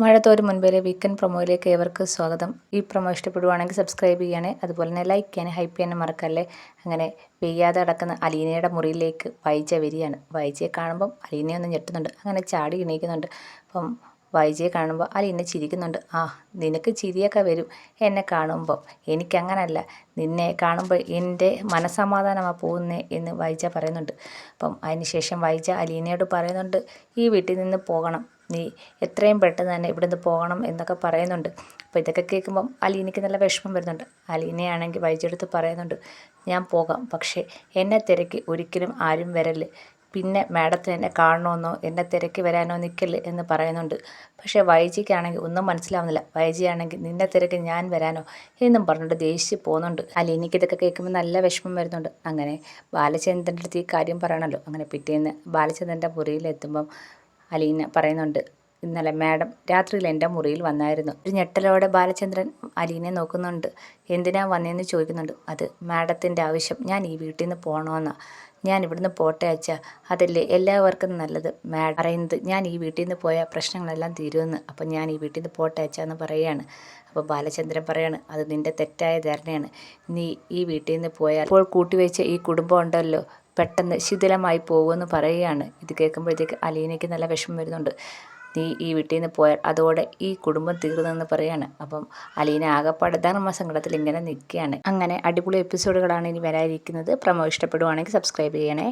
മഴ തോരും മുൻപിലെ വീക്കെൻഡ് പ്രൊമോയിലേക്ക് ഏവർക്കും സ്വാഗതം. ഈ പ്രൊമോ ഇഷ്ടപ്പെടുവാണെങ്കിൽ സബ്സ്ക്രൈബ് ചെയ്യണേ, അതുപോലെ തന്നെ ലൈക്ക് ചെയ്യാനും ഹൈപ്പ് ചെയ്യാനും മറക്കല്ലേ. അങ്ങനെ പെയ്യാതെ കിടക്കുന്ന അലീനയുടെ മുറിയിലേക്ക് വൈജ വരികയാണ്. വൈജയെ കാണുമ്പം അലീന ഒന്ന് ഞെട്ടുന്നുണ്ട്, അങ്ങനെ ചാടി എണീക്കുന്നുണ്ട്. അപ്പം വൈജയെ കാണുമ്പോൾ അലീന ചിരിക്കുന്നുണ്ട്. നിനക്ക് ചിരിയൊക്കെ വരും എന്നെ കാണുമ്പോൾ, എനിക്കങ്ങനല്ല, നിന്നെ കാണുമ്പോൾ എൻ്റെ മനസ്സമാധാനമാണ് പോകുന്നേ എന്ന് വൈജ പറയുന്നുണ്ട്. അപ്പം അതിനുശേഷം വൈജ അലീനയോട് പറയുന്നുണ്ട്, ഈ വീട്ടിൽ നിന്ന് പോകണം, നീ എത്രയും പെട്ടെന്ന് തന്നെ ഇവിടുന്ന് പോകണം എന്നൊക്കെ പറയുന്നുണ്ട്. അപ്പോൾ ഇതൊക്കെ കേൾക്കുമ്പം അലീനയ്ക്ക് നല്ല വിഷമം വരുന്നുണ്ട്. അലീനയാണെങ്കിൽ വൈജയെടുത്ത് പറയുന്നുണ്ട്, ഞാൻ പോകാം, പക്ഷേ എന്നെ തിരക്കി ഒരിക്കലും ആരും വരല്ലേ, പിന്നെ മാഡത്തിന് എന്നെ കാണണമെന്നോ എന്നെ തിരക്കി വരാനോ നിൽക്കല്ലേ എന്ന് പറയുന്നുണ്ട്. പക്ഷേ വൈജിക്കാണെങ്കിൽ ഒന്നും മനസ്സിലാവുന്നില്ല. വൈജിയാണെങ്കിൽ നിന്നെ തിരക്കി ഞാൻ വരാനോ എന്നും പറഞ്ഞിട്ട് ദേഷ്യം പോകുന്നുണ്ട്. അലീനയ്ക്ക് ഇതൊക്കെ കേൾക്കുമ്പോൾ നല്ല വിഷമം വരുന്നുണ്ട്. അങ്ങനെ ബാലചന്ദ്രൻ്റെ അടുത്ത് ഈ കാര്യം പറയണമല്ലോ. അങ്ങനെ പിറ്റേന്ന് ബാലചന്ദ്രൻ്റെ മുറിയിലെത്തുമ്പം അലീന പറയുന്നുണ്ട്, ഇന്നലെ മാഡം രാത്രിയിൽ എൻ്റെ മുറിയിൽ വന്നായിരുന്നു. ഒരു ഞെട്ടലോടെ ബാലചന്ദ്രൻ അലീനയെ നോക്കുന്നുണ്ട്. എന്തിനാ വന്നതെന്ന് ചോദിക്കുന്നുണ്ട്. അത് മാഡത്തിൻ്റെ ആവശ്യം, ഞാൻ ഈ വീട്ടിൽ നിന്ന് പോകണമെന്നാണ്. ഞാൻ ഇവിടുന്ന് പോട്ടെ അച്ഛാ, അതല്ലേ എല്ലാവർക്കും നല്ലത്. മാഡം പറയുന്നത് ഞാൻ ഈ വീട്ടിൽ നിന്ന് പോയാൽ പ്രശ്നങ്ങളെല്ലാം തീരുമെന്ന്. അപ്പം ഞാൻ ഈ വീട്ടിൽ നിന്ന് പോട്ടെ അച്ഛാ എന്ന് പറയുകയാണ്. അപ്പോൾ ബാലചന്ദ്രൻ പറയാണ്, അത് നിൻ്റെ തെറ്റായ ധാരണയാണ്. നീ ഈ വീട്ടിൽ നിന്ന് പോയാൽ ഇപ്പോൾ കൂട്ടിവെച്ച ഈ കുടുംബം ഉണ്ടല്ലോ, പെട്ടെന്ന് ശിഥിലമായി പോകുമെന്ന് പറയുകയാണ്. ഇത് കേൾക്കുമ്പോഴത്തേക്ക് അലീനയ്ക്ക് നല്ല വിഷമം വരുന്നുണ്ട്. നീ ഈ വീട്ടിൽ നിന്ന് പോയാൽ അതോടെ ഈ കുടുംബം തീർന്നെന്ന് പറയാണ്. അപ്പം അലീന ആകപ്പാടെ ധർമ്മസങ്കടത്തിൽ ഇങ്ങനെ നിൽക്കുകയാണ്. അങ്ങനെ അടിപൊളി എപ്പിസോഡുകളാണ് ഇനി വരാനിരിക്കുന്നത്. പ്രമോ ഇഷ്ടപ്പെടുവാണെങ്കിൽ സബ്സ്ക്രൈബ് ചെയ്യണേ.